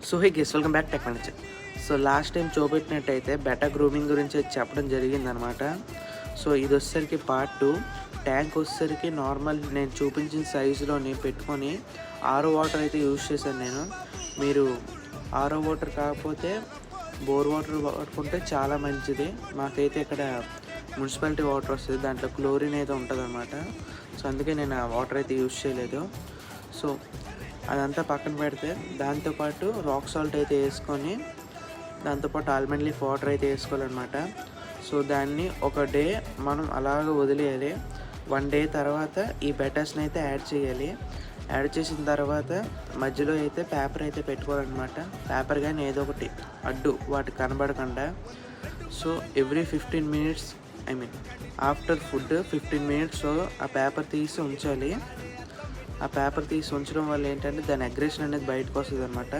So hey guys welcome back technology. So last time చూపెట్టినట్టయితే beta grooming గురించి చెప్పడం జరిగిందనమాట. సో ఇది వచ్చేసరికి పార్ట్ 2. ట్యాంక్ వచ్చేసరికి నార్మల్ నేను చూపించిన సైజులోని పెట్టుకొని ఆరో వాటర్ అయితే యూజ్ చేశాను నేను. మీరు ఆరో వాటర్ కాకపోతే బోర్ వాటర్ వాడుకుంటే చాలా మంచిది. మాకైతే ఇక్కడ మున్సిపాలిటీ వాటర్ వస్తుంది, దాంట్లో క్లోరిన్ అయితే ఉంటుంది అనమాట. సో అందుకే నేను ఆ వాటర్ అయితే యూజ్ చేయలేదు. సో అదంతా పక్కన పెడితే దాంతోపాటు రాక్ సాల్ట్ అయితే వేసుకొని దాంతోపాటు ఆల్మండ్ లీఫ్ వాటర్ అయితే వేసుకోవాలన్నమాట. సో దాన్ని ఒక డే మనం అలాగ వదిలేయాలి. 1 డే తర్వాత ఈ బెటర్స్ని అయితే యాడ్ చేయాలి. యాడ్ చేసిన తర్వాత మధ్యలో అయితే పేపర్ అయితే పెట్టుకోవాలన్నమాట. పేపర్ కానీ ఏదో ఒకటి అడ్డు వాటి కనబడకుండా. So every 15 minutes after food 15 minutes ఆ పేపర్ తీసి ఉంచాలి. ఆ పేపర్ తీసి ఉంచడం వల్ల ఏంటంటే దాని అగ్రెషన్ అనేది బయటకు వస్తుంది అనమాట.